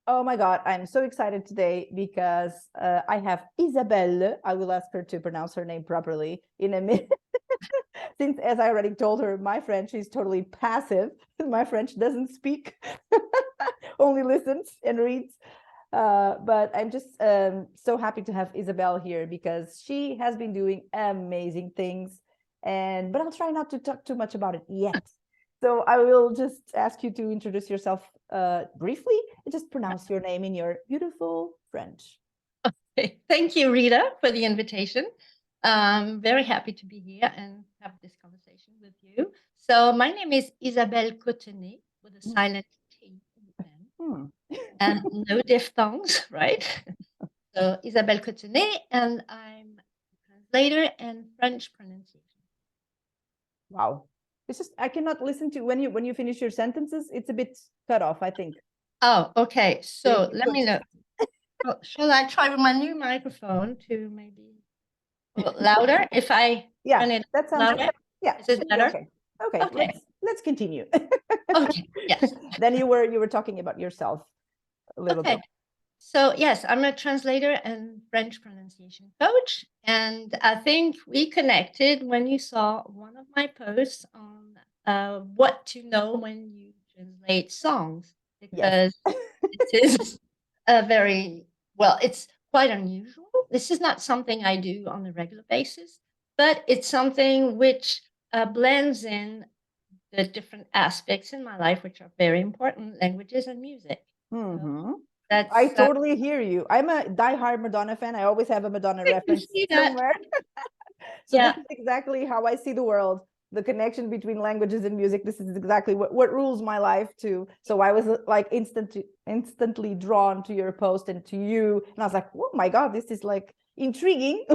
Oh my God, I'm so excited today because I have Isabelle. I will ask her to pronounce her name properly in a minute. Since, as I already told her, my French is totally passive. My French doesn't speak, only listens and reads. But I'm just so happy to have Isabelle here because she has been doing amazing things. But I'll try not to talk too much about it yet. So I will just ask you to introduce yourself briefly and just pronounce your name in your beautiful French. Okay. Thank you, Rita, for the invitation. I'm very happy to be here and have this conversation with you. So my name is Isabelle Cottenet with a silent T in the end. And no diphthongs, right? So Isabelle Cottenet, and I'm a translator and French pronunciation. Wow. It's just I cannot listen to when you finish your sentences. It's a bit cut off, I think. Oh, okay. So let me know. Well, shall I try with my new microphone to maybe louder? If I turn it that sounds louder, good. Yeah, is it better? Okay. Let's continue. Okay. Yes. Then you were talking about yourself a little bit. So yes, I'm a translator and French pronunciation coach, and I think we connected when you saw one of my posts on what to know when you translate songs, because it is it's quite unusual. This is not something I do on a regular basis, but it's something which blends in the different aspects in my life, which are very important: languages and music. So I totally hear you. I'm a diehard Madonna fan. I always have a Madonna reference somewhere. So this is exactly how I see the world. The connection between languages and music. This is exactly what rules my life too. So I was like instantly drawn to your post and to you, and I was like, oh my God, this is like intriguing.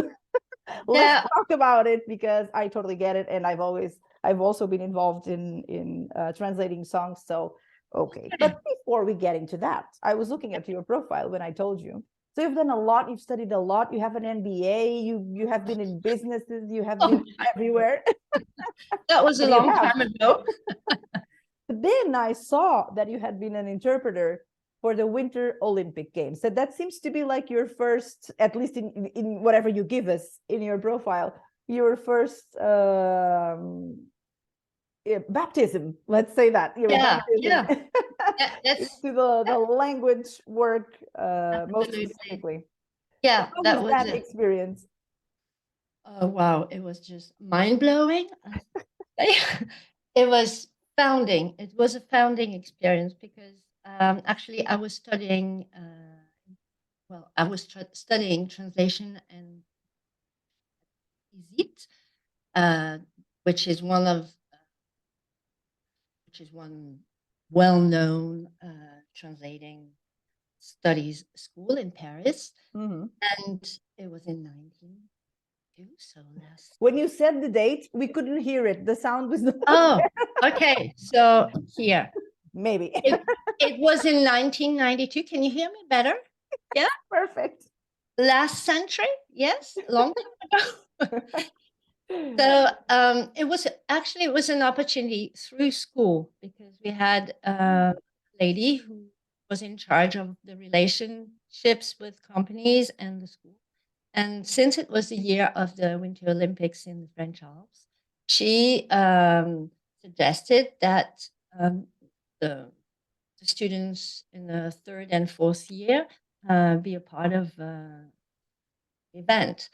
Let's talk about it, because I totally get it, and I've also been involved in translating songs. So okay, but before we get into that, I was looking at your profile when I told you. So you've done a lot, you've studied a lot, you have an MBA, you have been in businesses, you have been everywhere. That was a long time ago. But then I saw that you had been an interpreter for the Winter Olympic Games. So that seems to be like your first, at least in whatever you give us in your profile, your first baptism, let's say that. Into the language work, most specifically. Yeah, how was that experience? Oh wow, it was just mind-blowing. It was founding. It was a founding experience because actually I was studying studying translation and which is one well-known translating studies school in Paris, and it was in 1992. So when you said the date, we couldn't hear it. The sound was not okay. So here, maybe it was in 1992. Can you hear me better? Yeah, perfect. Last century, yes, long time ago. So it was an opportunity through school, because we had a lady who was in charge of the relationships with companies and the school. And since it was the year of the Winter Olympics in the French Alps, she suggested that the students in the third and fourth year be a part of the event.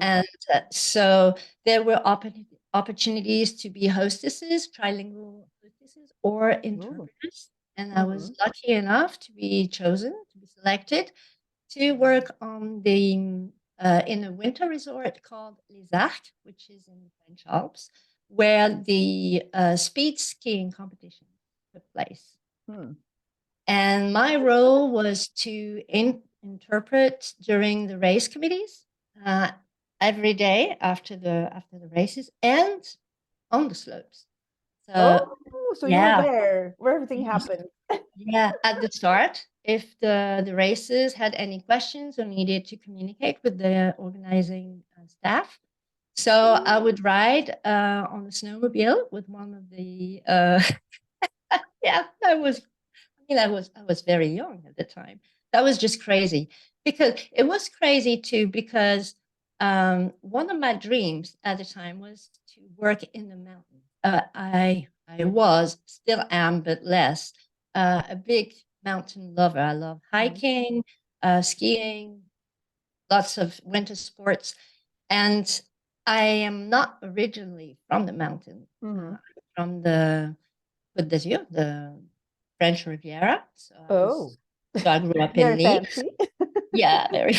And so there were opportunities to be hostesses, trilingual hostesses, or interpreters. And I was lucky enough to be chosen, to be selected, to work on in a winter resort called Les Arcs, which is in the French Alps, where the speed skiing competition took place. And my role was to interpret during the race committees every day after the races and on the slopes. So you were there where everything happened. At the start, if the races had any questions or needed to communicate with the organizing staff. So I would ride on a snowmobile with one of the I'm mean, I was very young at the time. That was just crazy, because it was crazy too, because one of my dreams at the time was to work in the mountains. I was, still am, but less, a big mountain lover. I love hiking, skiing, lots of winter sports. And I am not originally from the mountain, from the Côte d'Azur, the French Riviera. So I grew up in Nice. Yeah, very.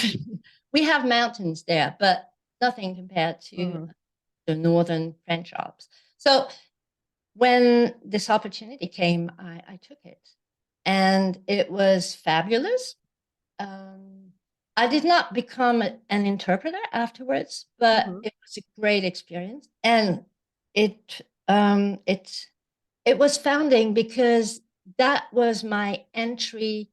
We have mountains there, but nothing compared to the northern French Alps. So when this opportunity came, I took it, and it was fabulous. I did not become an interpreter afterwards, but it was a great experience, and it was founding, because that was my entry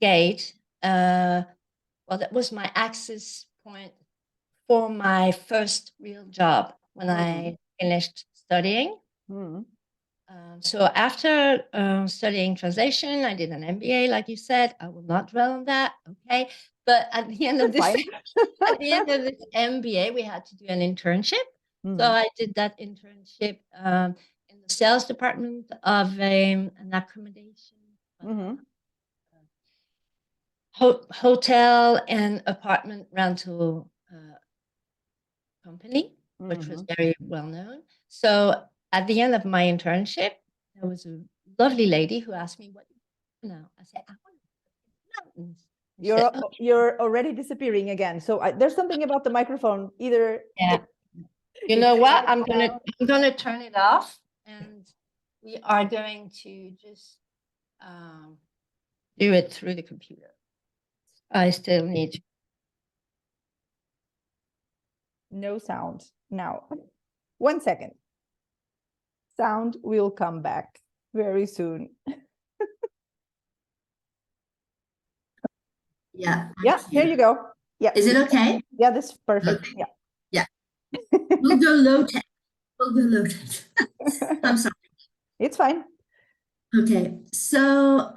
gate. Well, that was my access point for my first real job when I finished studying. So after studying translation, I did an MBA, like you said. I will not dwell on that, okay? But at the end of this, at the end of this MBA, we had to do an internship. So I did that internship in the sales department of an accommodation, hotel and apartment rental company, which was very well known. So at the end of my internship, there was a lovely lady who asked me, "What do you know?" I said, "I want to go to the mountains." You're already disappearing again. So there's something about the microphone. Either you know what? I'm gonna turn it off, and we are going to just do it through the computer. I still need to. No sound now. 1 second. Sound will come back very soon. Yeah. Here you go. Yeah. Is it okay? Yeah, this is perfect. Okay. Yeah. Yeah. We'll go low tech. We'll go low tech. I'm sorry. It's fine. Okay, so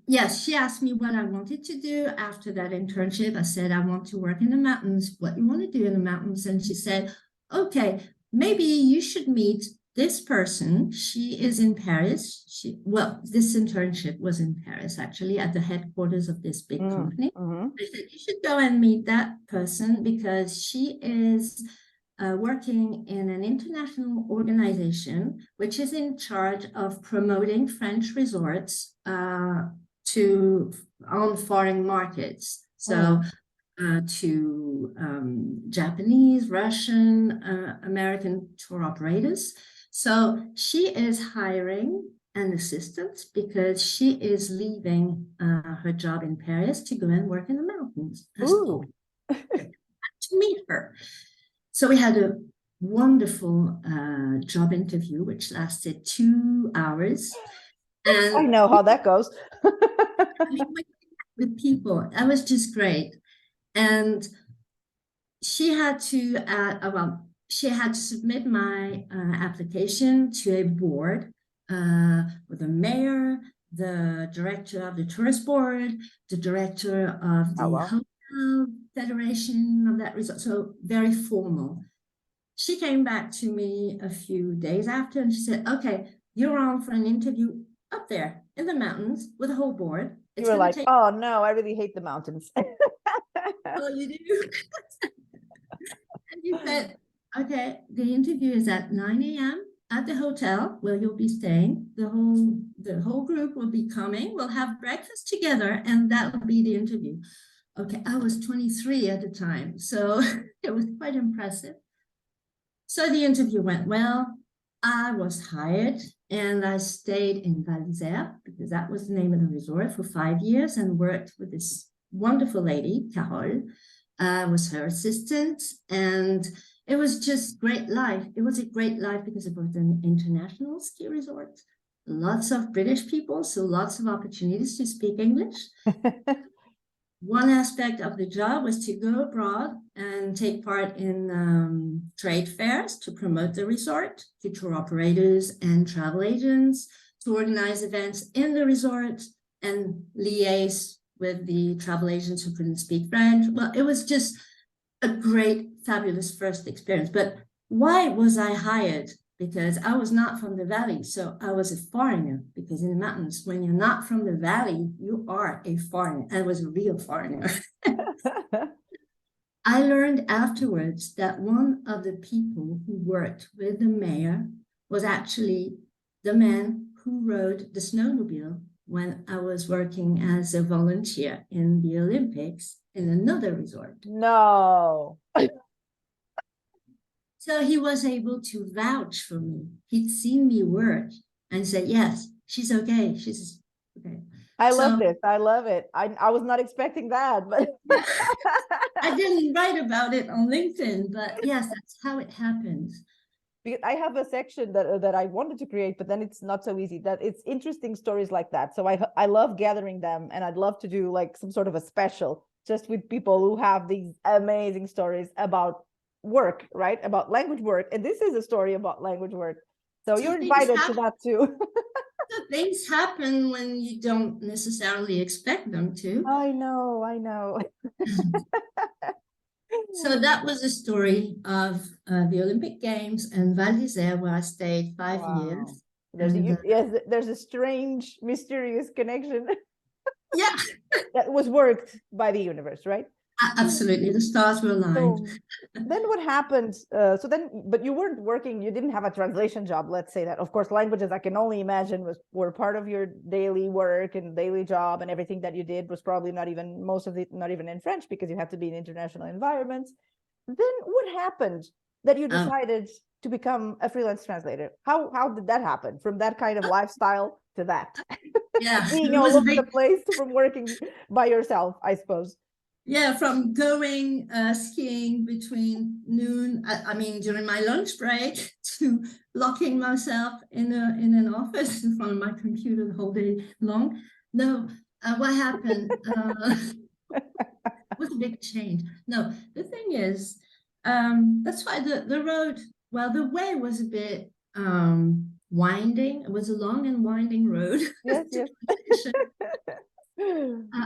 yes, she asked me what I wanted to do after that internship. I said, I want to work in the mountains. What you want to do in the mountains? And she said, okay, maybe you should meet this person. She is in Paris. This internship was in Paris, actually, at the headquarters of this big company. I said, you should go and meet that person, because she is working in an international organization which is in charge of promoting French resorts on foreign markets. So to Japanese, Russian, American tour operators. So she is hiring an assistant, because she is leaving her job in Paris to go and work in the mountains. To meet her. So we had a wonderful job interview, which lasted 2 hours. And I know how that goes. With people, that was just great. And she had to submit my application to a board with the mayor, the director of the tourist board, the director of the hotel federation of that resort. So very formal. She came back to me a few days after, and she said, okay, you're on for an interview up there in the mountains with a whole board. You were like, oh no, I really hate the mountains. Oh, you do? And you said, okay, the interview is at 9 a.m. at the hotel where you'll be staying. The whole group will be coming. We'll have breakfast together, and that will be the interview. Okay, I was 23 at the time, so it was quite impressive. So the interview went well. I was hired, and I stayed in Val d'Isère, because that was the name of the resort, for 5 years, and worked with this wonderful lady, Carole. I was her assistant, and it was just great life. It was a great life because it was an international ski resort. Lots of British people, so lots of opportunities to speak English. One aspect of the job was to go abroad and take part in trade fairs to promote the resort to tour operators and travel agents, to organize events in the resort and liaise with the travel agents who couldn't speak French. Well, it was just a great, fabulous first experience. But why was I hired? Because I was not from the valley, so I was a foreigner. Because in the mountains, when you're not from the valley, you are a foreigner. I was a real foreigner. I learned afterwards that one of the people who worked with the mayor was actually the man who rode the snowmobile when I was working as a volunteer in the Olympics in another resort. No. So he was able to vouch for me. He'd seen me work and said, yes, she's okay. She's okay. I love this. I love it. I was not expecting that, but I didn't write about it on LinkedIn, but yes, that's how it happens. Because I have a section that I wanted to create, but then it's not so easy. That it's interesting stories like that. So I love gathering them, and I'd love to do like some sort of a special just with people who have these amazing stories about work, right? About language work. And this is a story about language work. So you're invited to that too. Things happen when you don't necessarily expect them to. I know. So that was the story of the Olympic Games and Val d'Isère, where I stayed 5 years. There's a strange, mysterious connection. Yeah. That was worked by the universe, right? Absolutely, the stars were aligned. So then what happened? But you weren't working, you didn't have a translation job, let's say that. Of course, languages, I can only imagine, were part of your daily work and daily job, and everything that you did was probably most of it not even in French, because you have to be in international environments. Then what happened that you decided to become a freelance translator? How did that happen, from that kind of lifestyle to that? Yeah. Being all over the place, from working by yourself, I suppose. Yeah, from going skiing between noon, I mean, during my lunch break, to locking myself in an office in front of my computer the whole day long. No, what happened was a big change. No, the thing is, that's why the road, well, the way was a bit winding. It was a long and winding road. Yes.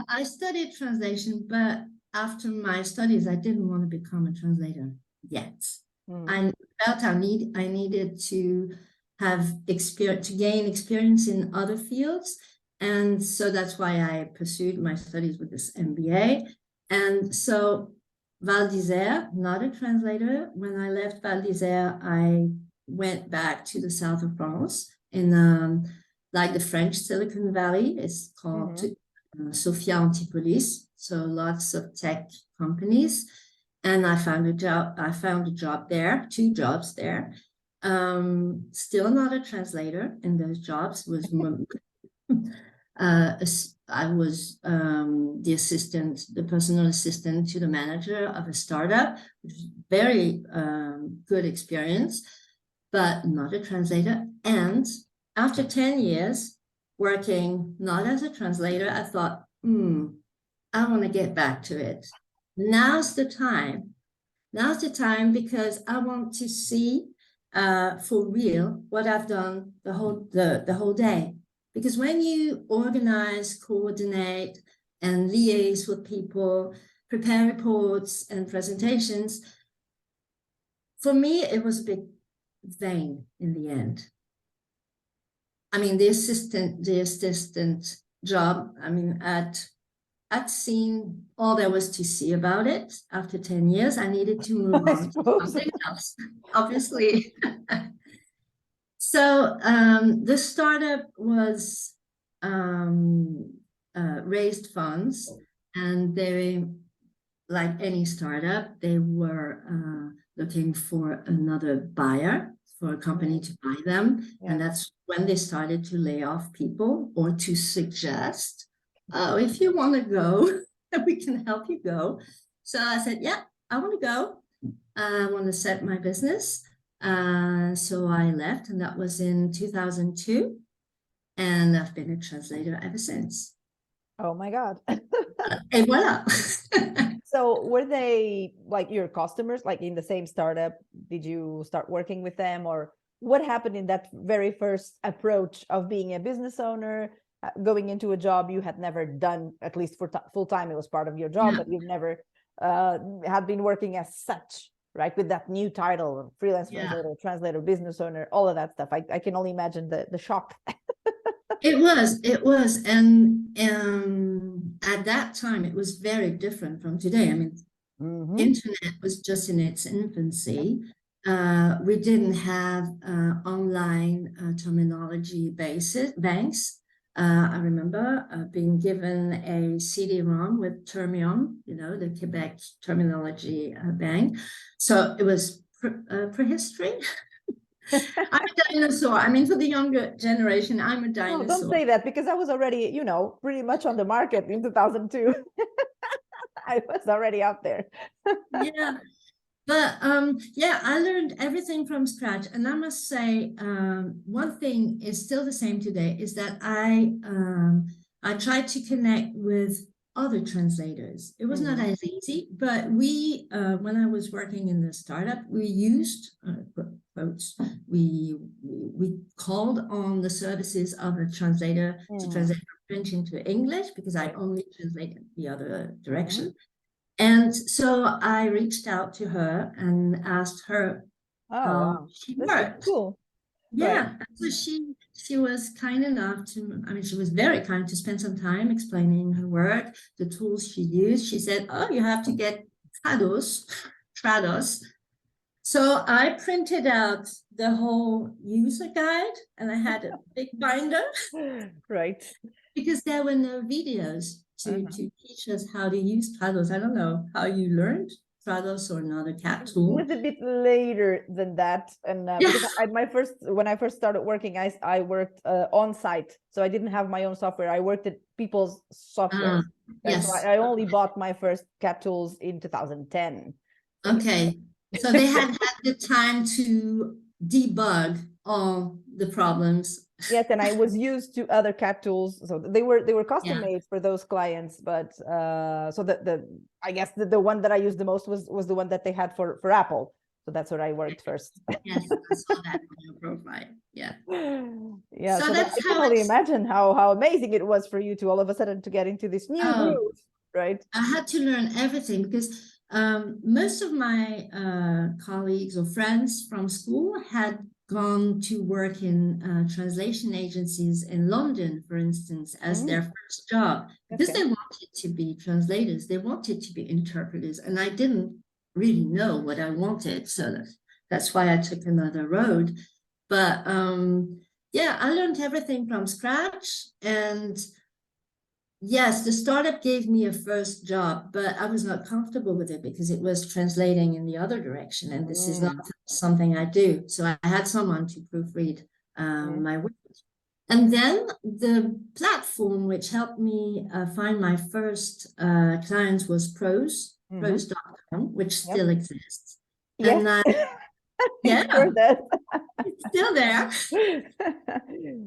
I studied translation, but after my studies, I didn't want to become a translator yet. I felt I needed to have experience, to gain experience in other fields. And so that's why I pursued my studies with this MBA. And so Val d'Isère, not a translator. When I left Val d'Isère, I went back to the south of France in like the French Silicon Valley. It's called Sophia Antipolis, so lots of tech companies, and I found a job there, 2 jobs there. Still not a translator in those jobs. I was the personal assistant to the manager of a startup, which was very good experience, but not a translator. And after 10 years working not as a translator, I thought, I want to get back to it. Now's the time. Now's the time, because I want to see for real what I've done the whole day. Because when you organize, coordinate, and liaise with people, prepare reports and presentations, for me, it was a bit vain in the end. I mean, the assistant job, I mean, I'd seen all there was to see about it. After 10 years, I needed to move on to something else, obviously. So the startup was raised funds, and they, like any startup, they were looking for another buyer, for a company to buy them. And that's when they started to lay off people, or to suggest, if you want to go, we can help you go. So I said, yeah, I want to go. I want to set my business. So I left, and that was in 2002. And I've been a translator ever since. Oh my God. Et voila. So were they like your customers, like in the same startup? Did you start working with them, or what happened in that very first approach of being a business owner, going into a job you had never done, at least for full time? It was part of your job, but you've never had been working as such, right? With that new title, freelance translator, business owner, all of that stuff. I can only imagine the shock. It was. And at that time, it was very different from today. I mean, internet was just in its infancy. We didn't have online terminology banks. I remember being given a CD-ROM with Termion, the Quebec Terminology Bank. So it was prehistory. I'm a dinosaur. I mean, for the younger generation, I'm a dinosaur. No, don't say that, because I was already, pretty much on the market in 2002. I was already out there. Yeah. But I learned everything from scratch. And I must say, one thing is still the same today, is that I tried to connect with other translators. It was not as easy, but we, when I was working in the startup, we used quotes. We called on the services of a translator to translate from French into English, because I only translated the other direction. And so I reached out to her and asked her how she worked. Cool. Yeah. Right. So she was kind enough she was very kind to spend some time explaining her work, the tools she used. She said, oh, you have to get Trados. So I printed out the whole user guide, and I had a big binder. Right. Because there were no videos to teach us how to use Trados. I don't know how you learned Trados or another CAT tool. It was a bit later than that, and because when I first started working, I worked on site, so I didn't have my own software. I worked at people's software. Yes. So I only bought my first CAT tools in 2010. Okay, so they had the time to debug all the problems. Yes, and I was used to other CAT tools, so they were custom made for those clients. But so I guess the one that I used the most was the one that they had for Apple. So that's where I worked first. Yes, I saw that on your profile. Yeah. Yeah. So I can only imagine how amazing it was for you to all of a sudden to get into this new groove, right? I had to learn everything, because most of my colleagues or friends from school had gone to work in translation agencies in London, for instance, as their first job, because they wanted to be translators, they wanted to be interpreters, and I didn't really know what I wanted, so that's why I took another road. But I learned everything from scratch, and yes, the startup gave me a first job, but I was not comfortable with it because it was translating in the other direction, and this is not something I do. So I had someone to proofread my work. And then the platform which helped me find my first clients was prose.com, which still exists. Yes. And it's still there.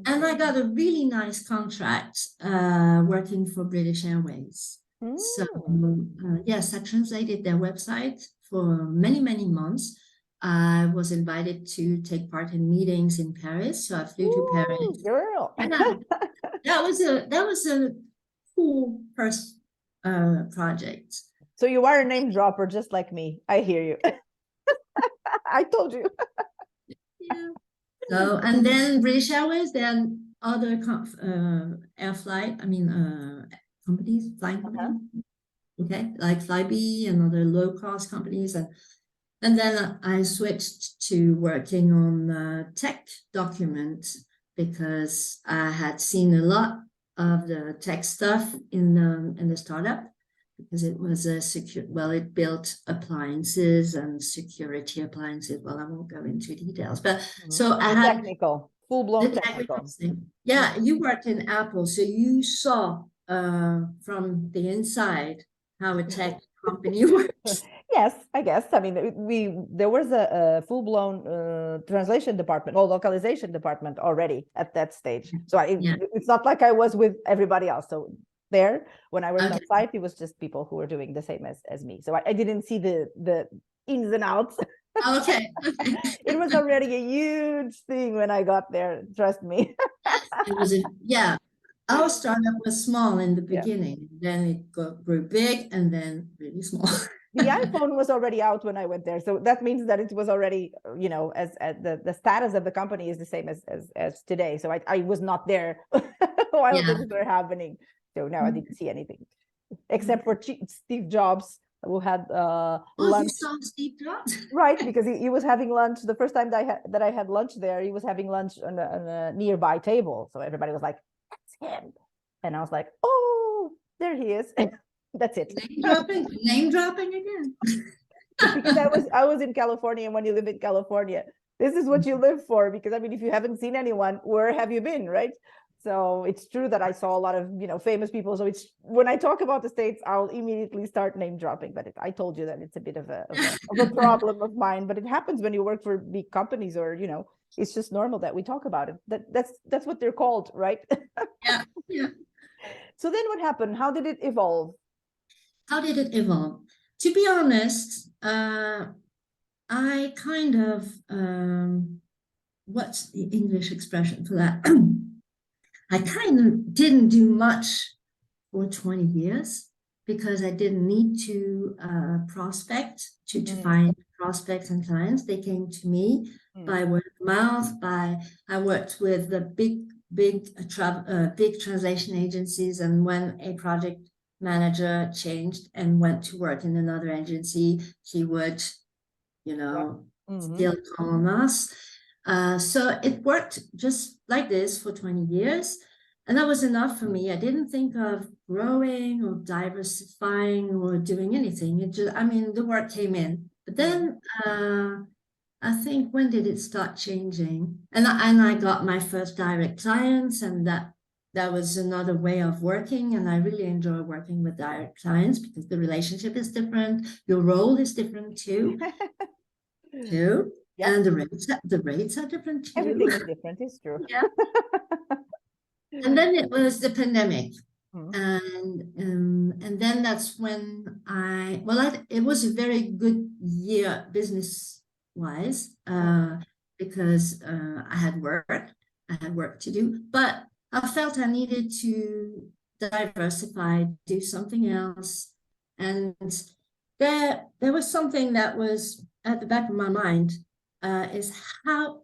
And I got a really nice contract working for British Airways. So yes, I translated their website for many, many months. I was invited to take part in meetings in Paris, so I flew to Paris. Girl. That was a cool first project. So you are a name dropper, just like me. I hear you. I told you. Yeah. So, and then British Airways, then other companies, flying companies, okay, like Flybe and other low-cost companies. And then I switched to working on tech documents, because I had seen a lot of the tech stuff in the startup, because it was it built appliances and security appliances. Well, I won't go into details, but so I had technical, full-blown technical. Yeah, you worked in Apple, so you saw from the inside how a tech company works. Yes, I guess. I mean, there was a full-blown translation department or localization department already at that stage. So it's not like I was with everybody else. So there, when I worked on site, it was just people who were doing the same as me. So I didn't see the ins and outs Okay. It was already a huge thing when I got there, trust me. It was yeah. Our startup was small in the Yeah. beginning, then it grew big and then really small. The iPhone was already out when I went there, so that means that it was already, you know, as the status of the company is the same as today. So I was not there while Yeah. things were happening. So no, I didn't see anything except for Steve Jobs, who had Oh, lunch. you saw Steve Jobs? Right, because he was having lunch. The first time that I had lunch there, he was having lunch on a nearby table. So everybody was like, "That's him," and I was like, "Oh, there he is." That's it. Name dropping again. Because I was in California, and when you live in California, this is what you live for. Because I mean, if you haven't seen anyone, where have you been, right? So it's true that I saw a lot of, you know, famous people. So it's when I talk about the States, I'll immediately start name dropping. But I told you that it's a bit of a problem of mine. But it happens when you work for big companies, or, you know, it's just normal that we talk about it. That's what they're called, right? Yeah. Yeah. So then what happened? How did it evolve? How did it evolve? To be honest, I kind of what's the English expression for that? I kind of didn't do much for 20 years because I didn't need to prospect to find prospects and clients. They came to me by word of mouth. I worked with the big translation agencies, and when a project manager changed and went to work in another agency, he would, you know, still call on us. So it worked just like this for 20 years. And that was enough for me. I didn't think of growing or diversifying or doing anything. It just, I mean, the work came in. But then I think, when did it start changing? And I got my first direct clients, and that was another way of working. And I really enjoy working with direct clients because the relationship is different. Your role is different too. Yeah. And the rates are different too. Everything is different, it's true. Yeah. And then it was the pandemic. And then that's when it was a very good year business wise, because I had work to do, but I felt I needed to diversify, do something else. And there was something that was at the back of my mind, is how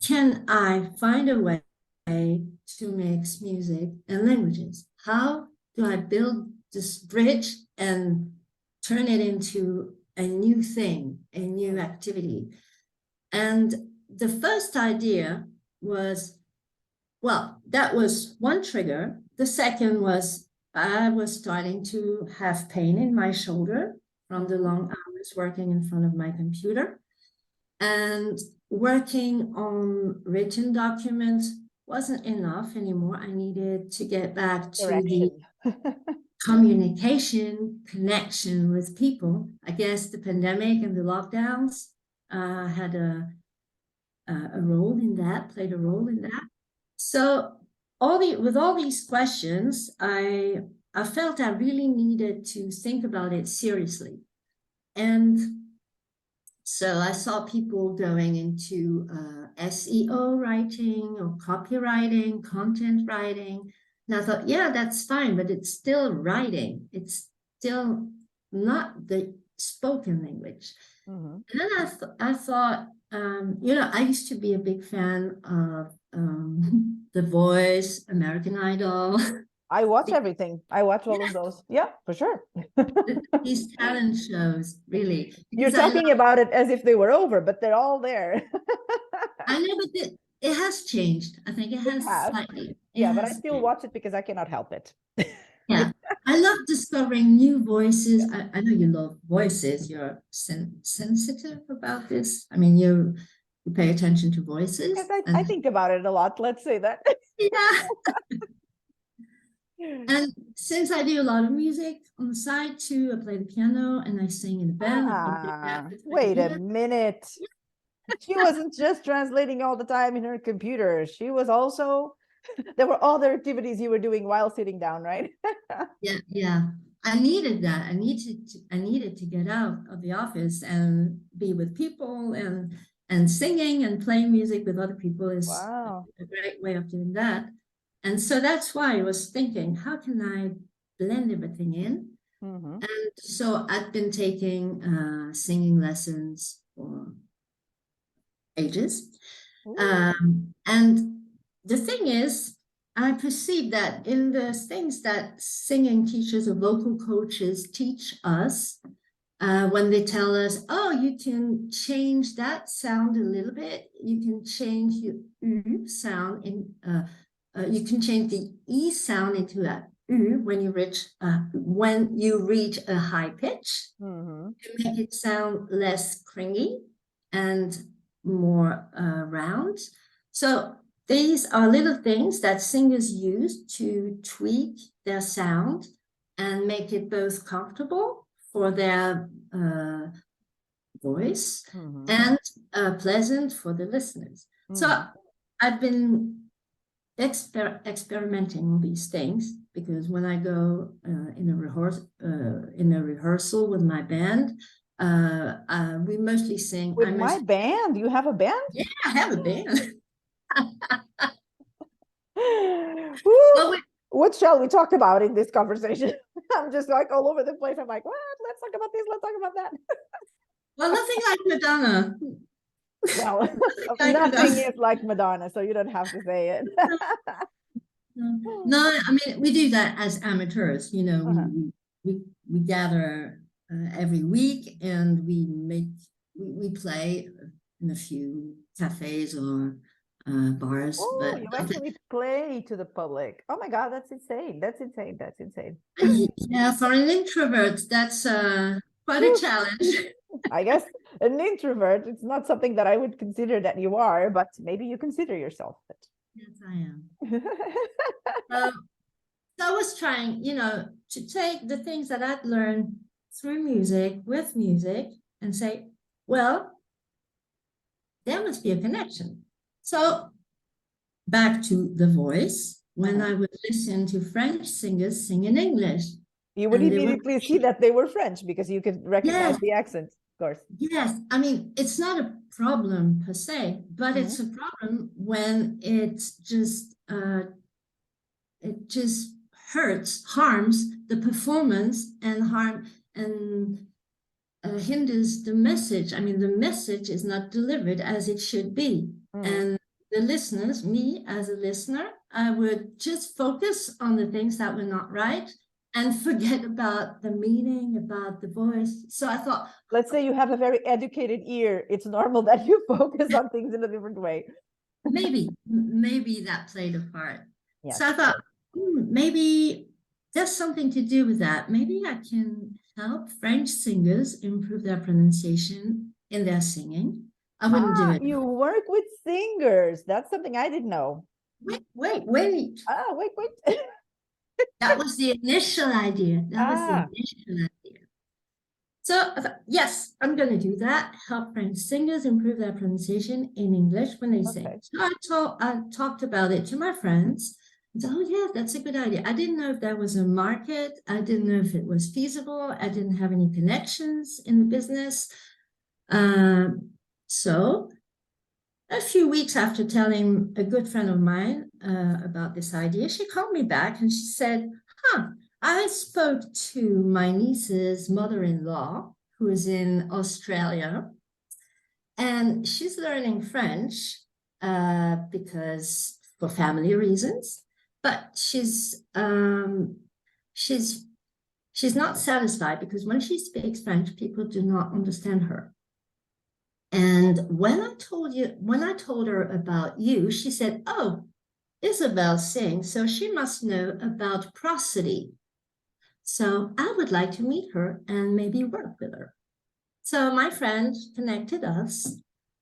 can I find a way to mix music and languages? How do I build this bridge and turn it into a new thing, a new activity? And the first idea was, well, that was one trigger. The second was I was starting to have pain in my shoulder from the long hours working in front of my computer. And working on written documents wasn't enough anymore. I needed to get back to the communication, connection with people. I guess the pandemic and the lockdowns had a role in that, played a role in that. So with all these questions, I felt I really needed to think about it seriously. And so I saw people going into SEO writing or copywriting, content writing. And I thought, yeah, that's fine, but it's still writing. It's still not the spoken language. And then I thought, I used to be a big fan of The Voice, American Idol. I watch everything. I watch all of those. Yeah, for sure. These talent shows, really. You're talking about it as if they were over, but they're all there. I know, but it has changed. I think it has slightly. Yeah, but I still watch it because I cannot help it. Yeah, I love discovering new voices. I know you love voices. You're sensitive about this. I mean, you pay attention to voices. Yes, I think about it a lot. Let's say that. Yeah. And since I do a lot of music on the side too, I play the piano and I sing in the band. Wait a minute. She wasn't just translating all the time in her computer. She was also, there were other activities you were doing while sitting down, right? Yeah. I needed that. I needed to get out of the office and be with people, and singing and playing music with other people is Wow. a great way of doing that. And so that's why I was thinking, how can I blend everything in? Mm-hmm. And so I've been taking singing lessons for ages. And the thing is, I perceive that in the things that singing teachers or vocal coaches teach us, when they tell us, oh, you can change that sound a little bit, you can change your U sound in, you can change the E sound into a U when you reach a high pitch, Mm-hmm. to make it sound less cringy and more round. So these are little things that singers use to tweak their sound and make it both comfortable for their voice and pleasant for the listeners. So I've been experimenting on these things, because when I go in a rehearsal with my band, we mostly sing. With my band? You have a band? Yeah, I have a band. Well, what shall we talk about in this conversation? I'm just like all over the place. I'm like, what? Let's talk about this. Let's talk about that. Well, nothing like Madonna. Well, nothing is like Madonna, so you don't have to say it. No, I mean, we do that as amateurs. You know, we gather every week, and we play in a few cafes or bars. Oh, but you actually play to the public. Oh my God, that's insane. That's insane. That's insane. Yeah, for an introvert, that's quite a challenge. I guess an introvert, it's not something that I would consider that you are, but maybe you consider yourself it. Yes, I am. So I was trying, to take the things that I'd learned through music, with music, and say, well, there must be a connection. So back to the voice, when I would listen to French singers sing in English, you would immediately see that they were French, because you could recognize the accent, of course. Yes, I mean, it's not a problem per se, but it's a problem when it just harms the performance and hinders the message. I mean, the message is not delivered as it should be. And the listeners, me as a listener, I would just focus on the things that were not right and forget about the meaning, about the voice. So I thought, let's say you have a very educated ear. It's normal that you focus on things in a different way. Maybe that played a part. Yes. So I thought, maybe there's something to do with that. Maybe I can help French singers improve their pronunciation in their singing. I wouldn't do it. You work with singers. That's something I didn't know. Wait. Wait. That was the initial idea. So I thought, yes, I'm going to do that. Help French singers improve their pronunciation in English when they sing. So I talked about it to my friends. I said, oh yeah, that's a good idea. I didn't know if there was a market. I didn't know if it was feasible. I didn't have any connections in the business. So a few weeks after telling a good friend of mine about this idea, she called me back and she said, I spoke to my niece's mother-in-law, who is in Australia, and she's learning French because for family reasons, but she's not satisfied because when she speaks French, people do not understand her. And when I told her about you, she said, oh, Isabelle sings, so she must know about prosody. So I would like to meet her and maybe work with her. So my friend connected us,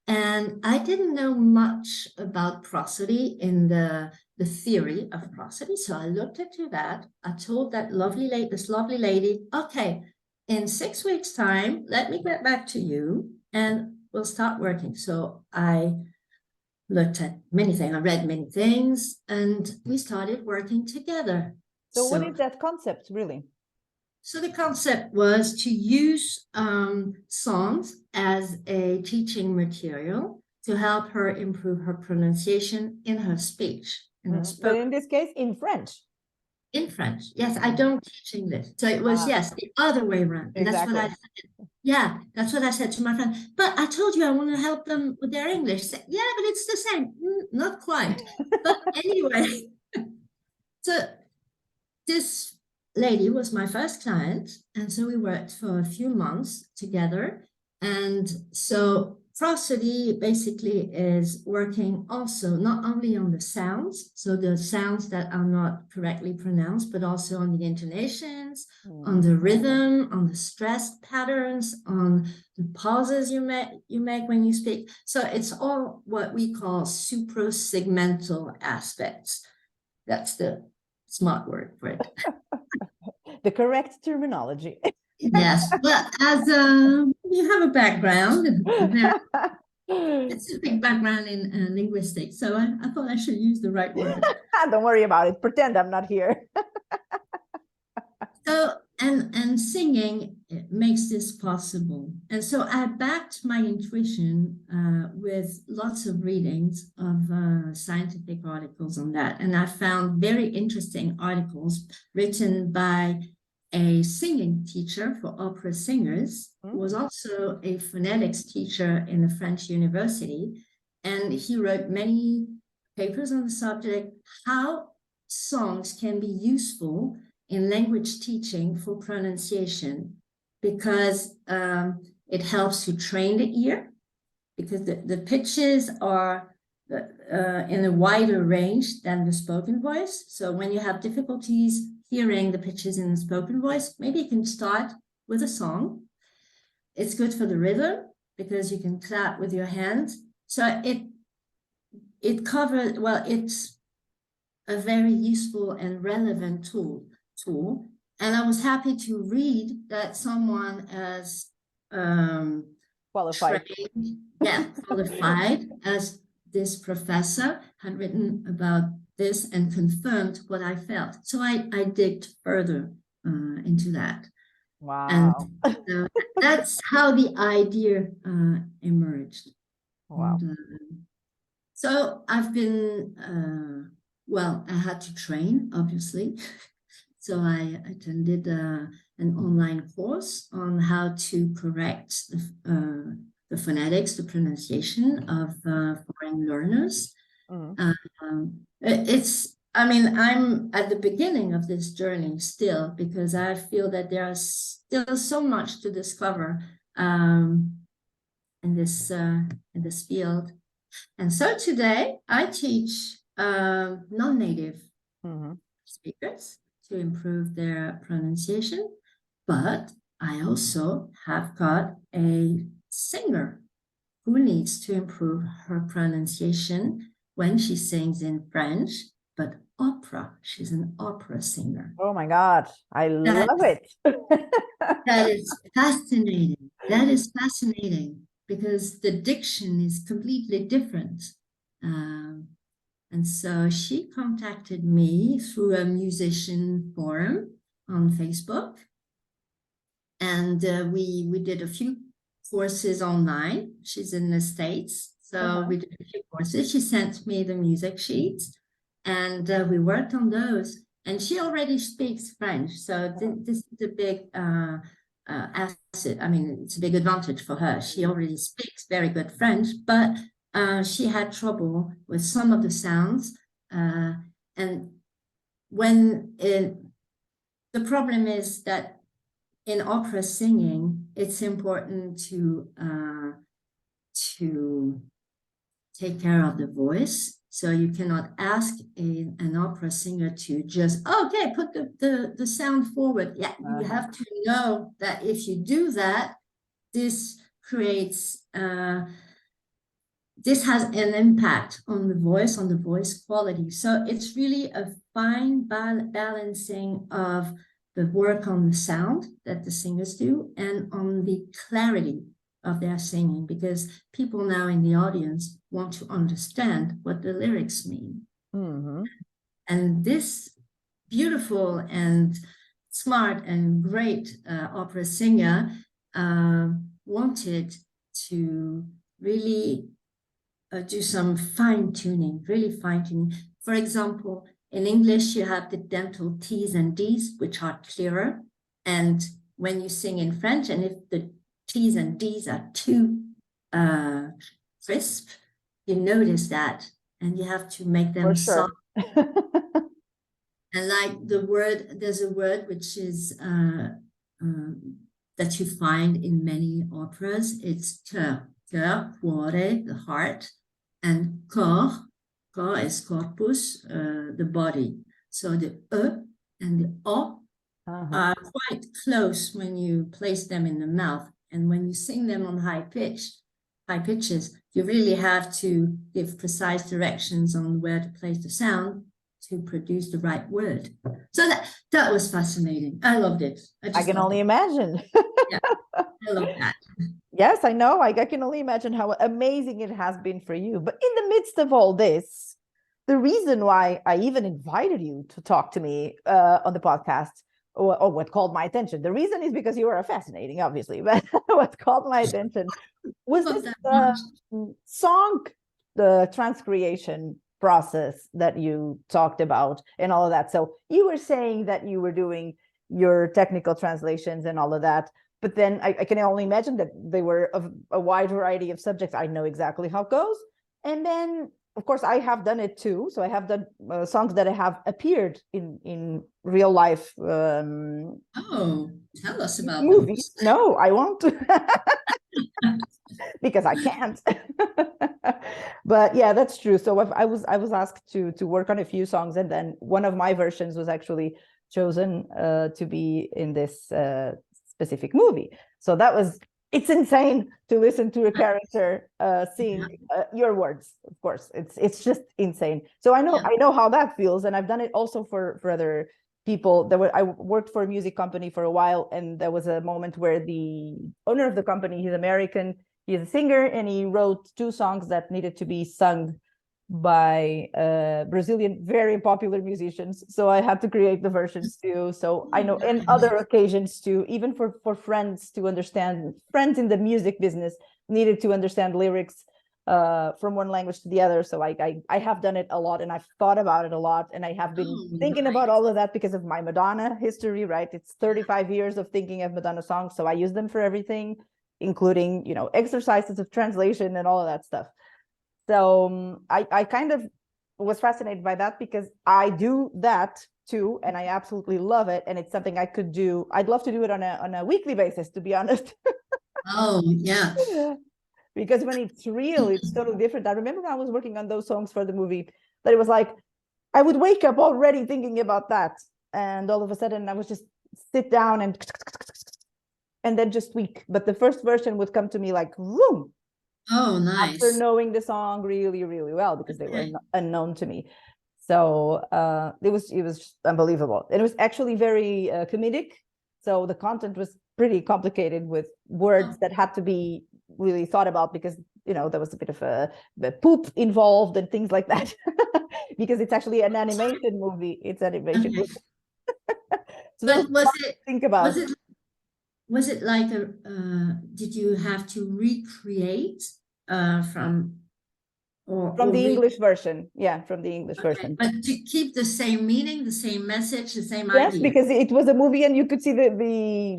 and I didn't know much about prosody in the theory of prosody. So I looked into that. I told this lovely lady, okay, in 6 weeks' time, let me get back to you and we'll start working. So I looked at many things, I read many things, and we started working together. So what is that concept, really? So the concept was to use songs as a teaching material to help her improve her pronunciation in her speech. But in this case, in French. In French, yes, I don't teach English. So it was, yes, the other way around. And exactly. that's what I said. Yeah, that's what I said to my friend. But I told you I want to help them with their English. Said, yeah, but it's the same. Not quite. But anyway, so this lady was my first client. And so we worked for a few months together. And so prosody basically is working also not only on the sounds, so the sounds that are not correctly pronounced, but also on the intonations, on the rhythm, on the stressed patterns, on the pauses you make when you speak. So it's all what we call suprasegmental aspects. That's the smart word for it. The correct terminology. Yes, but as you have a background, a specific background in linguistics, so I thought I should use the right word. Don't worry about it. Pretend I'm not here. So, and singing makes this possible. And so I backed my intuition with lots of readings of scientific articles on that. And I found very interesting articles written by a singing teacher for opera singers, who was also a phonetics teacher in a French university. And he wrote many papers on the subject, how songs can be useful in language teaching for pronunciation, because it helps to train the ear, because the pitches are in a wider range than the spoken voice. So when you have difficulties hearing the pitches in the spoken voice, maybe you can start with a song. It's good for the rhythm because you can clap with your hands. So it covers, well, it's a very useful and relevant tool. And I was happy to read that someone as qualified, qualified as this professor had written about this and confirmed what I felt. So I digged further into that. Wow. And that's how the idea emerged. Wow. And, so I've been, well, I had to train, obviously. So I attended an online course on how to correct the phonetics, the pronunciation of foreign learners. I mean, I'm at the beginning of this journey still, because I feel that there is still so much to discover in this field. And so today I teach non-native speakers to improve their pronunciation, but I also have got a singer who needs to improve her pronunciation when she sings in French, but opera. She's an opera singer. Oh my God, I love it. That is fascinating. That is fascinating because the diction is completely different. And so she contacted me through a musician forum on Facebook. And we did a few courses online. She's in the States. So we did a few courses. She sent me the music sheets and we worked on those. And she already speaks French. So this is a big asset. I mean, it's a big advantage for her. She already speaks very good French, but she had trouble with some of the sounds. And when the problem is that in opera singing, it's important to take care of the voice. So you cannot ask an opera singer to just, okay, put the sound forward. Yeah, you have to know that if you do that, this creates, this has an impact on the voice quality. So it's really a fine balancing of the work on the sound that the singers do and on the clarity of their singing, because people now in the audience want to understand what the lyrics mean. And this beautiful and smart and great opera singer wanted to really do some fine-tuning, really fine-tuning. For example, in English, you have the dental T's and D's, which are clearer. And when you sing in French, and if the T's and D's are too crisp, you notice that, and you have to make them soft. And like there's a word which is that you find in many operas. It's cœur, cuore, the heart, and corps is corpus, the body. So the E and the O are quite close when you place them in the mouth. And when you sing them on high pitches, you really have to give precise directions on where to place the sound to produce the right word. So that was fascinating. I loved it. I can only imagine. Yeah, I love that. Yes, I know. I can only imagine how amazing it has been for you. But in the midst of all this, the reason why I even invited you to talk to me on the podcast, or what called my attention, the reason is because you are fascinating, obviously, but what called my attention was this song, the transcreation process that you talked about and all of that. So you were saying that you were doing your technical translations and all of that, but then I can only imagine that they were of a wide variety of subjects. I know exactly how it goes. And then, of course, I have done it too. So I have done songs that have appeared in real life. Oh, tell us about movies. Those. No, I won't. Because I can't. But yeah, that's true. So I was asked to work on a few songs, and then one of my versions was actually chosen to be in this specific movie. So it's insane to listen to a character sing your words. Of course, it's just insane. So I know how that feels, and I've done it also for other people. I worked for a music company for a while, and there was a moment where the owner of the company, he's American, he's a singer, and he wrote 2 songs that needed to be sung by Brazilian very popular musicians. So I had to create the versions too. So I know in other occasions too, even for friends to understand, friends in the music business needed to understand lyrics from one language to the other. So I have done it a lot, and I've thought about it a lot, and I have been thinking about all of that because of my Madonna history, right? It's 35 years of thinking of Madonna songs, so I use them for everything, including, exercises of translation and all of that stuff. So I kind of was fascinated by that because I do that too, and I absolutely love it, and it's something I could do. I'd love to do it on a weekly basis, to be honest. Oh, yeah. Because when it's real, it's totally different. I remember when I was working on those songs for the movie, that it was like I would wake up already thinking about that, and all of a sudden I would just sit down and then just tweak. But the first version would come to me like vroom. Oh, nice. After knowing the song really, really well, because they were unknown to me. So it was just unbelievable. And it was actually very comedic. So the content was pretty complicated with words that had to be really thought about, because there was a bit of a poop involved and things like that. Because it's actually an animation movie. It's animation movie. So but was it think about was it like did you have to recreate from the English version? Yeah, from the English version. But to keep the same meaning, the same message, the same idea. Yes, because it was a movie and you could see the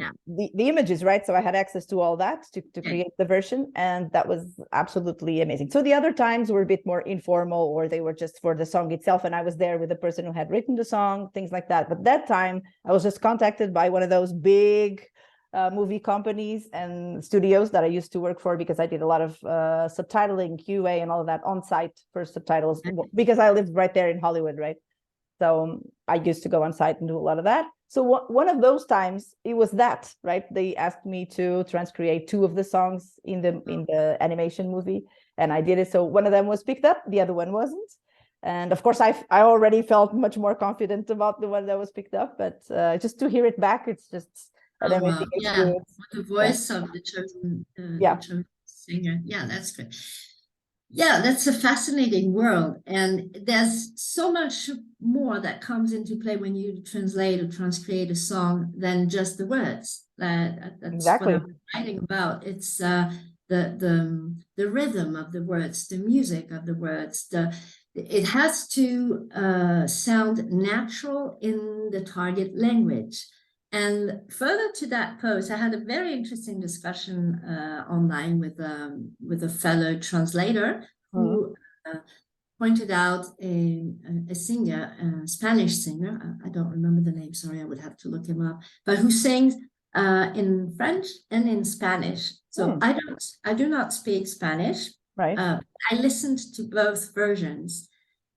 images, right? So I had access to all that to create the version, and that was absolutely amazing. So the other times were a bit more informal, or they were just for the song itself, and I was there with the person who had written the song, things like that. But that time I was just contacted by one of those big movie companies and studios that I used to work for, because I did a lot of subtitling, QA, and all of that on site for subtitles, because I lived right there in Hollywood, right? So I used to go on site and do a lot of that. So one of those times, it was that, right? They asked me to transcreate 2 of the songs in the animation movie, and I did it. So one of them was picked up, the other one wasn't. And of course, I already felt much more confident about the one that was picked up, but just to hear it back, it's just an amazing experience. The voice of the chosen singer. Yeah, that's good. Yeah, that's a fascinating world. And there's so much more that comes into play when you translate or transcreate a song than just the words. That's what Exactly. I'm writing about. It's the rhythm of the words, the music of the words. It has to sound natural in the target language. And further to that post, I had a very interesting discussion online with a fellow translator who pointed out a singer, a Spanish singer. I don't remember the name. Sorry, I would have to look him up. But who sings in French and in Spanish. So I do not speak Spanish. Right. I listened to both versions,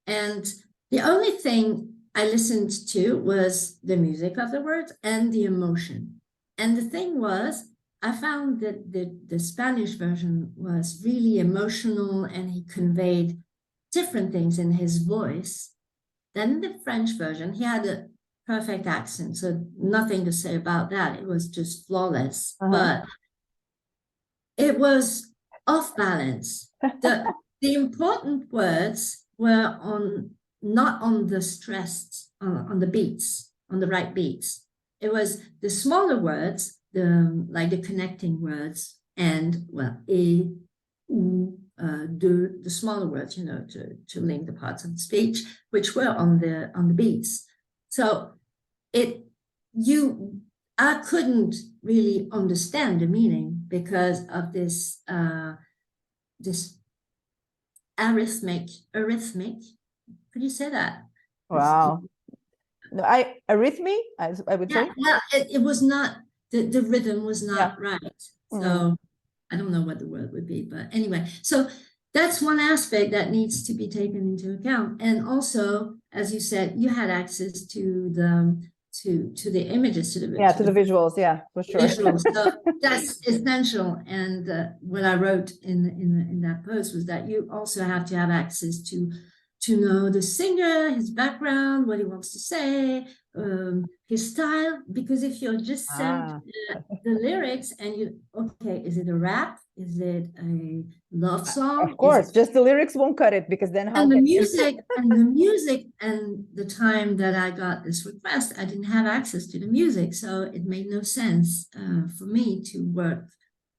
and the only thing I listened to was the music of the words and the emotion. And the thing was, I found that the Spanish version was really emotional, and he conveyed different things in his voice. Then the French version, he had a perfect accent, so nothing to say about that. It was just flawless, but it was off balance. The important words were not on the stressed, on the beats, on the right beats. It was the smaller words, like the connecting words, and well, ou, the smaller words, to link the parts of the speech, which were on the beats. So I couldn't really understand the meaning because of this arrhythmic. Could you say that? Wow. No, arrhythmy, I would say. Yeah, it was not, the rhythm was not right. So I don't know what the word would be, but anyway, so that's one aspect that needs to be taken into account. And also, as you said, you had access to the images, to the visuals, for sure. Visuals. So that's essential. And what I wrote in that post was that you also have to have access to know the singer, his background, what he wants to say, his style. Because if you're just sent the lyrics and is it a rap? Is it a love song? Of course, just the lyrics won't cut it, because then how and the can music and the time that I got this request, I didn't have access to the music, so it made no sense for me to work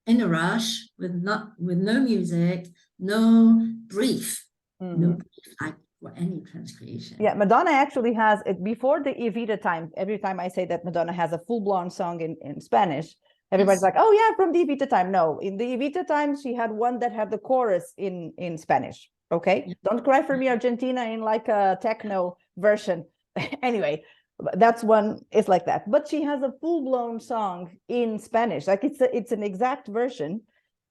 in a rush with no music, no brief, like for any transcreation. Yeah, Madonna actually has it before the Evita time. Every time I say that Madonna has a full-blown song in Spanish, everybody's like, oh yeah, from the Evita time. No, in the Evita time, she had one that had the chorus in Spanish. Okay, Don't Cry for Me, Argentina, in like a techno version. Anyway, that's one, it's like that. But she has a full-blown song in Spanish. Like it's an exact version.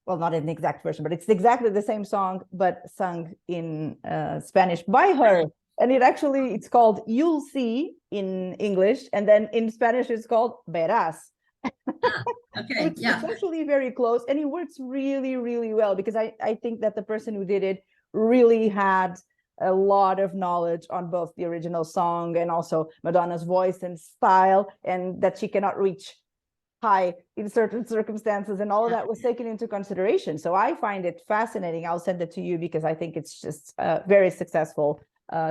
Well, not an exact version, but it's exactly the same song, but sung in Spanish by her. And it's called You'll See in English, and then in Spanish it's called Verás. Okay, It's actually very close, and it works really, really well, because I think that the person who did it really had a lot of knowledge on both the original song and also Madonna's voice and style, and that she cannot reach high in certain circumstances, and all of that was taken into consideration. So I find it fascinating. I'll send it to you, because I think it's just a very successful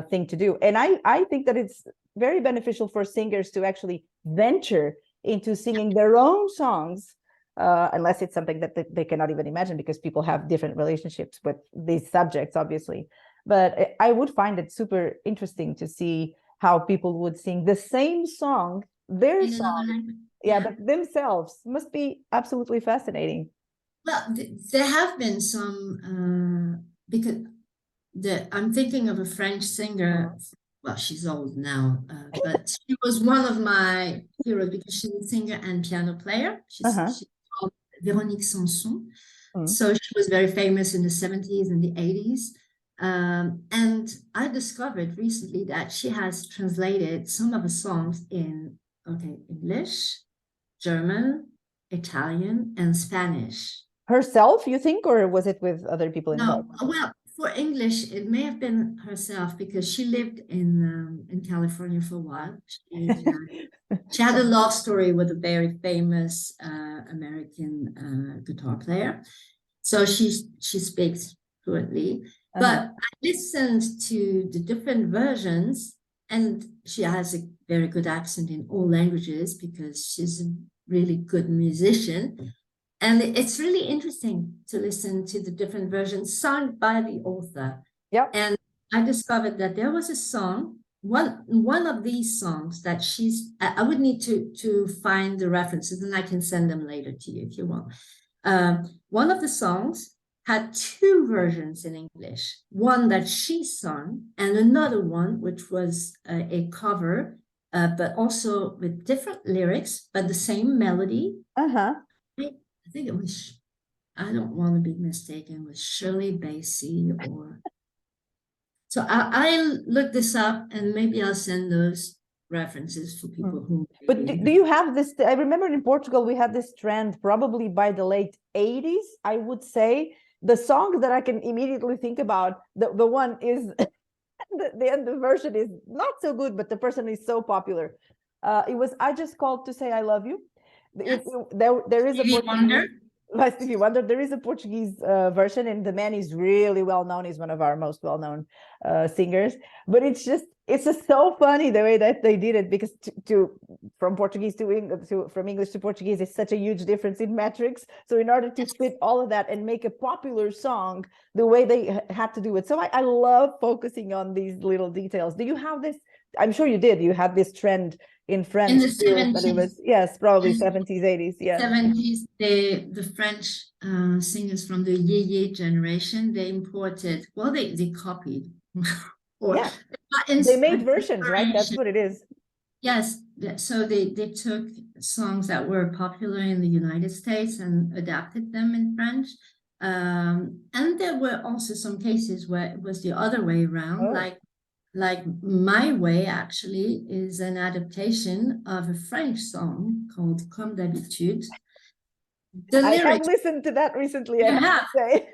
thing to do. And I think that it's very beneficial for singers to actually venture into singing their own songs, unless it's something that they cannot even imagine, because people have different relationships with these subjects, obviously. But I would find it super interesting to see how people would sing the same song, their song, but themselves. Must be absolutely fascinating. Well, there have been some, because I'm thinking of a French singer. Well, she's old now, but she was one of my heroes because she's a singer and piano player. She's called Véronique Sanson. So she was very famous in the 70s and the 80s. And I discovered recently that she has translated some of the songs in English, German, Italian, and Spanish. Herself, you think, or was it with other people involved? No, well, for English, it may have been herself, because she lived in California for a while. She had a love story with a very famous American guitar player. So she speaks fluently, but I listened to the different versions, and she has a very good accent in all languages because she's a really good musician. And it's really interesting to listen to the different versions sung by the author. Yeah. And I discovered that there was a song, one of these songs that I would need to find the references, and I can send them later to you if you want. One of the songs had two versions in English, one that she sung and another one which was a cover, but also with different lyrics, but the same melody. I think it was, I don't want to be mistaken, with Shirley Bassey or... So I'll look this up and maybe I'll send those references for people who... But do you have this? I remember in Portugal, we had this trend probably by the late 80s, I would say. The song that I can immediately think about, the one is, the version is not so good, but the person is so popular. It was I Just Called to Say I Love You. Yes. There is a Stevie Wonder. Stevie Wonder. There is a Portuguese version, and the man is really well known. He's one of our most well known singers. But it's just so funny the way that they did it, because from Portuguese to English, from English to Portuguese is such a huge difference in metrics. So in order to fit all of that and make a popular song the way they had to do it, so I love focusing on these little details. Do you have this? I'm sure you did. You had this trend in French in the too, 70s. but it was, yes, probably 70s, 80s. Yeah. 70s, the French singers from the Yeye generation, they imported, well, they copied. Or yeah. They made versions, right? That's what it is. Yes. So they took songs that were popular in the United States and adapted them in French. And there were also some cases where it was the other way around, like My Way actually is an adaptation of a French song called Comme d'habitude. I have listened to that recently. I have to say.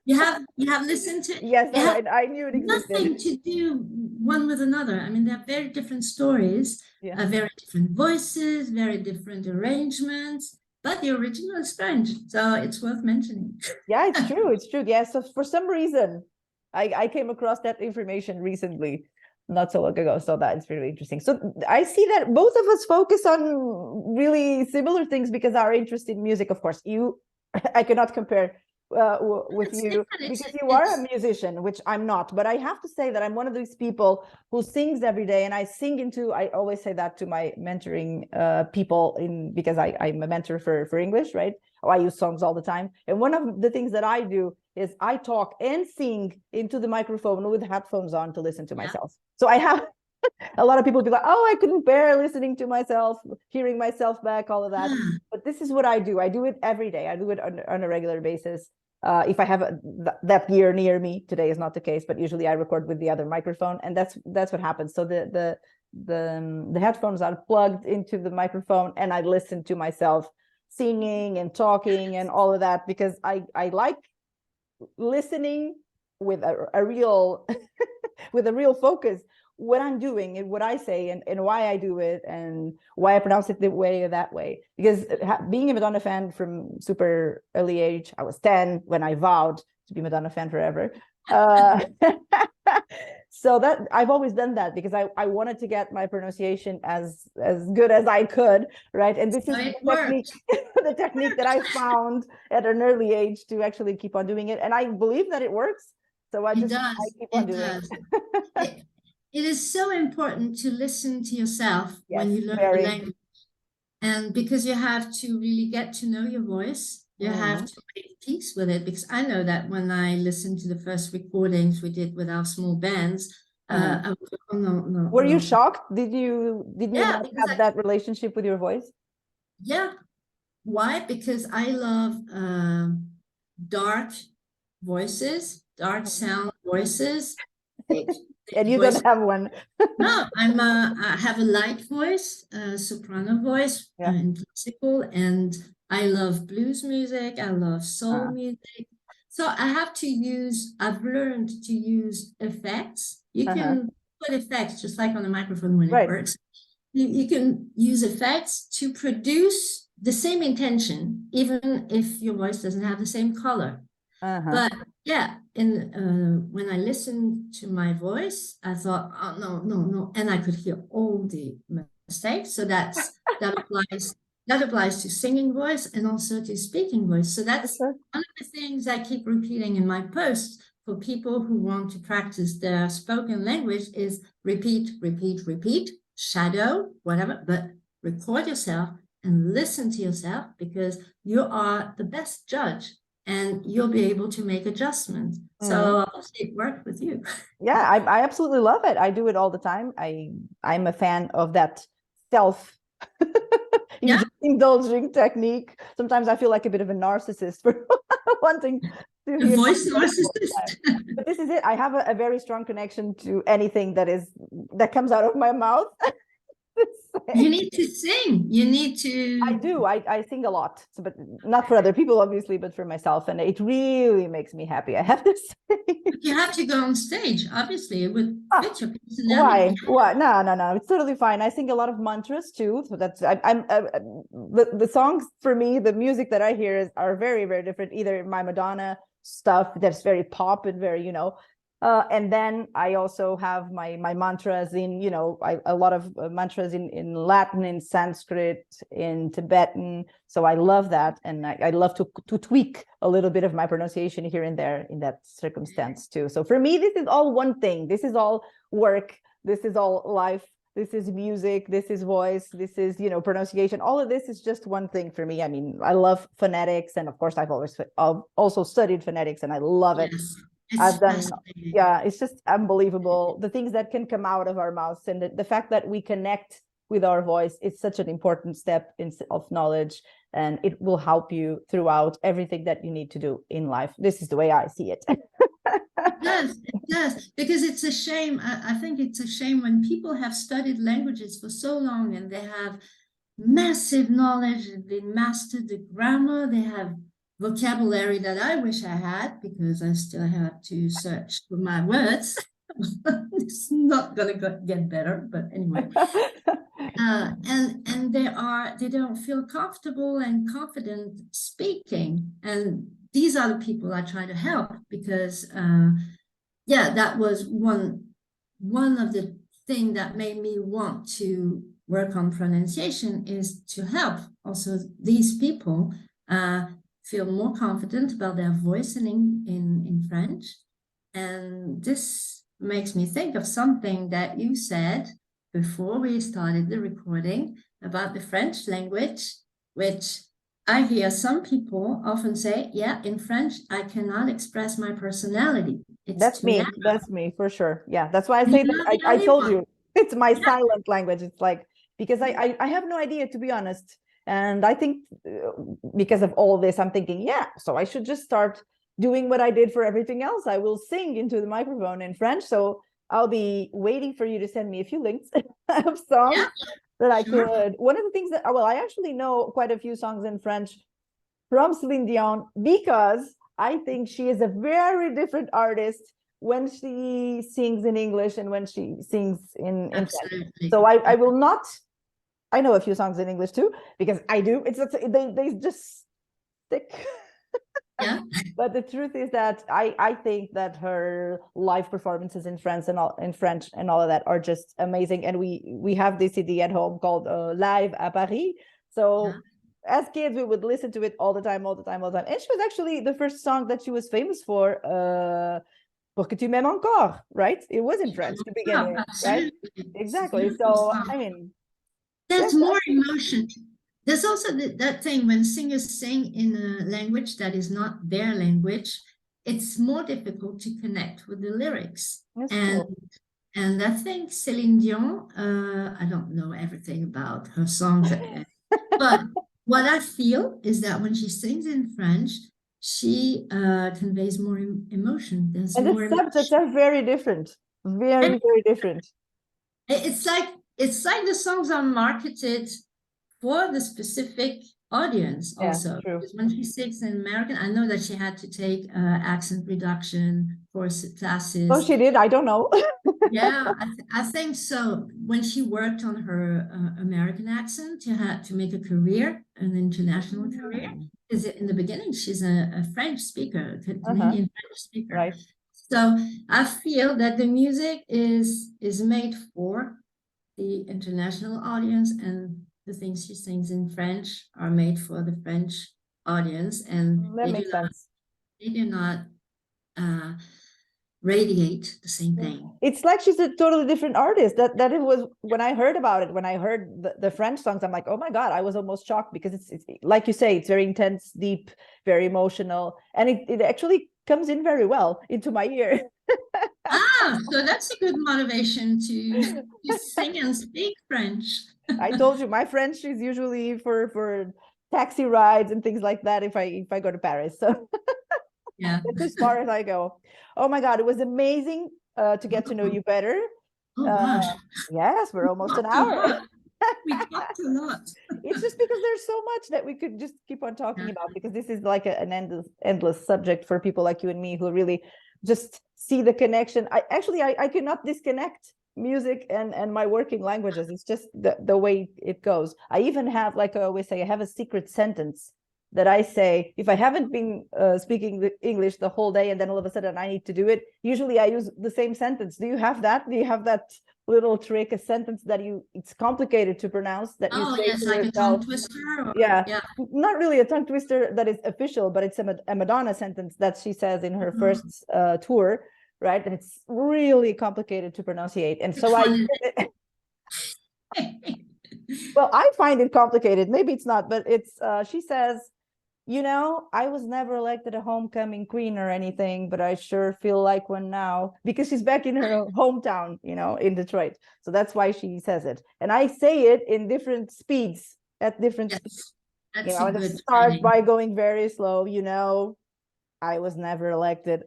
You have listened to it? Yes, I knew it existed. Nothing to do one with another. I mean, they're very different stories, very different voices, very different arrangements, but the original is French, so it's worth mentioning. Yeah, it's true. It's true. Yeah, so for some reason, I came across that information recently, not so long ago. So that's really interesting. So I see that both of us focus on really similar things because our interest in music, of course, I cannot compare with you because you are a musician, which I'm not. But I have to say that I'm one of these people who sings every day, and I always say that to my mentoring people because I'm a mentor for English, right? I use songs all the time. And one of the things that I do is I talk and sing into the microphone with headphones on to listen to myself. So I have a lot of people be like, oh, I couldn't bear listening to myself, hearing myself back, all of that. But this is what I do. I do it every day. I do it on a regular basis. If I have that gear near me, today is not the case, but usually I record with the other microphone, and that's what happens. So the headphones are plugged into the microphone, and I listen to myself singing and talking and all of that because I like listening with a real with a real focus what I'm doing and what I say and why I do it and why I pronounce it the way or that way. Because being a Madonna fan from super early age, I was 10 when I vowed to be Madonna fan forever. So that I've always done that because I wanted to get my pronunciation as good as I could, right? And this is the technique that I found at an early age to actually keep on doing it. And I believe that it works. So I keep on doing it. It is so important to listen to yourself when you learn the language. And because you have to really get to know your voice, you have to make peace with it. Because I know that when I listened to the first recordings we did with our small bands, I was like, oh, no. Were you shocked? Did you not have that relationship with your voice? Yeah. Why? Because I love dark voices, dark sound voices. And you don't have one. No, I have a light voice, soprano voice in classical, and I love blues music. I love soul music. So I've learned to use effects. You can put effects just like on the microphone when it works. You can use effects to produce the same intention, even if your voice doesn't have the same color. But yeah, when I listened to my voice, I thought, oh no, and I could hear all the mistakes. So that applies to singing voice and also to speaking voice. So that's one of the things I keep repeating in my posts for people who want to practice their spoken language is repeat, shadow, whatever, but record yourself and listen to yourself, because you are the best judge and you'll be able to make adjustments. So it worked with you. Yeah, I absolutely love it. I do it all the time. I'm a fan of that self indulging technique. Sometimes I feel like a bit of a narcissist for wanting to hear voice narcissist. But this is it. I have a very strong connection to anything that comes out of my mouth. You need to sing. You need to. I do. I sing a lot, but not for other people, obviously, but for myself, and it really makes me happy, I have to say. You have to go on stage, obviously. It would fit your personality. Why? No. It's totally fine. I sing a lot of mantras too. So that's the songs for me. The music that I hear are very, very different. Either my Madonna stuff that's very pop and very, and then I also have my mantras in, a lot of mantras in Latin, in Sanskrit, in Tibetan. So I love that. And I love to tweak a little bit of my pronunciation here and there in that circumstance too. So for me, this is all one thing. This is all work. This is all life. This is music. This is voice. This is, pronunciation. All of this is just one thing for me. I mean, I love phonetics. And of course, I've also studied phonetics and I love it. I've done, it's just unbelievable. The things that can come out of our mouths and the fact that we connect with our voice is such an important step of knowledge, and it will help you throughout everything that you need to do in life. This is the way I see it. It does, because it's a shame. I think it's a shame when people have studied languages for so long and they have massive knowledge, they mastered the grammar, they have vocabulary that I wish I had, because I still have to search for my words. It's not gonna get better, but anyway. And they don't feel comfortable and confident speaking, and these are the people I try to help, because that was one of the things that made me want to work on pronunciation, is to help also these people feel more confident about their voice in French. And this makes me think of something that you said before we started the recording about the French language, which I hear some people often say, in French, I cannot express my personality. That's me. Narrow. That's me for sure. Yeah, that's why I say that. I told you, it's my silent language. It's like, because I have no idea, to be honest. And I think because of all this, I'm thinking, so I should just start doing what I did for everything else. I will sing into the microphone in French. So I'll be waiting for you to send me a few links of songs that I could. One of the things that, I actually know quite a few songs in French from Celine Dion, because I think she is a very different artist when she sings in English and when she sings in French. So I will not. I know a few songs in English too, because I do. They just stick. Yeah. But the truth is that I think that her live performances in French and all of that are just amazing. And we have this CD at home called Live à Paris. So as kids, we would listen to it all the time. And she was actually the first song that she was famous for. Pour que tu m'aimes encore, right? It was in French to begin with, right? Exactly. So I mean. There's more emotion. There's also that thing when singers sing in a language that is not their language, it's more difficult to connect with the lyrics. And I think Celine Dion, I don't know everything about her songs, but what I feel is that when she sings in French, she conveys more emotion. And the subjects are very different. Very different. It's like the songs are marketed for the specific audience also. Because when she sings in American, I know that she had to take accent reduction for classes. Oh, she did? I don't know. Yeah, I think so. When she worked on her American accent to make a career, an international career, because in the beginning she's a French speaker, a Canadian French speaker. Right. So I feel that the music is made for the international audience, and the things she sings in French are made for the French audience, and That makes sense. They do not radiate the same thing. It's like she's a totally different artist. That it was when I heard about it, when I heard the French songs, I'm like, oh my God, I was almost shocked, because it's like you say, it's very intense, deep, very emotional, and it actually comes in very well into my ear. So that's a good motivation to sing and speak French. I told you, my French is usually for taxi rides and things like that if I go to Paris. So yeah, that's as far as I go. Oh my God, it was amazing to get to know you better. Oh gosh. Yes, we're almost an hour. We talked a lot. It's just because there's so much that we could just keep on talking about, because this is like an endless subject for people like you and me who really just see the connection. I cannot disconnect music and my working languages. It's just the way it goes. I even have, like I always say, I have a secret sentence that I say if I haven't been speaking the English the whole day, and then all of a sudden I need to do it. Usually I use the same sentence. Do you have that? Do you have that little trick, a sentence that it's complicated to pronounce, that you say yes, to like yourself? A tongue twister? Yeah, not really a tongue twister that is official, but it's a Madonna sentence that she says in her first tour, right? And it's really complicated to pronunciate, and so well, I find it complicated. Maybe it's not, but it's she says, I was never elected a homecoming queen or anything, but I sure feel like one now, because she's back in her hometown, in Detroit. So that's why she says it. And I say it in different speeds, at different speeds. That's and it starts by going very slow, I was never elected.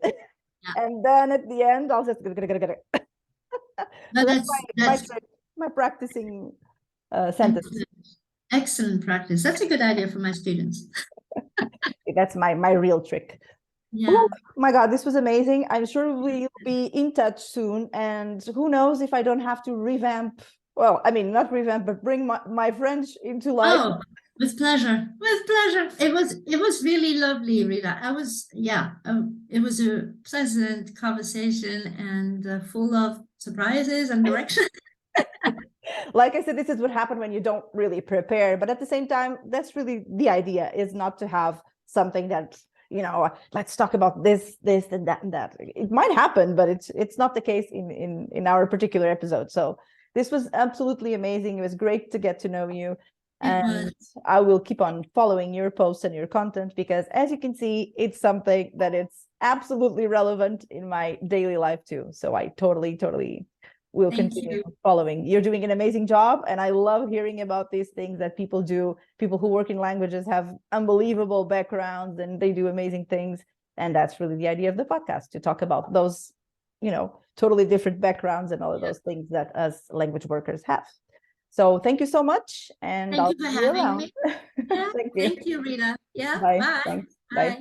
And then at the end, I'll just so that's my practicing sentence. Excellent practice. That's a good idea for my students. That's my real trick. Yeah. Oh my God, this was amazing. I'm sure we'll be in touch soon. And who knows if I don't have to revamp, well, I mean, not revamp, but bring my French into life. Oh, with pleasure. With pleasure. It was really lovely, Rita. It was a pleasant conversation and full of surprises and direction. Like I said, this is what happened when you don't really prepare. But at the same time, that's really the idea, is not to have something that, let's talk about this, and that, and that. It might happen, but it's not the case in our particular episode. So this was absolutely amazing. It was great to get to know you. And I will keep on following your posts and your content, because as you can see, it's something that it's absolutely relevant in my daily life too. So I totally will continue following. You're doing an amazing job, and I love hearing about these things that people do. People who work in languages have unbelievable backgrounds, and they do amazing things. And that's really the idea of the podcast, to talk about those, totally different backgrounds and all of those things that us language workers have. So thank you so much, and I'll see you around. Thank you. Thank you, Rita. Yeah. Bye. Bye. Thanks. Bye. Bye.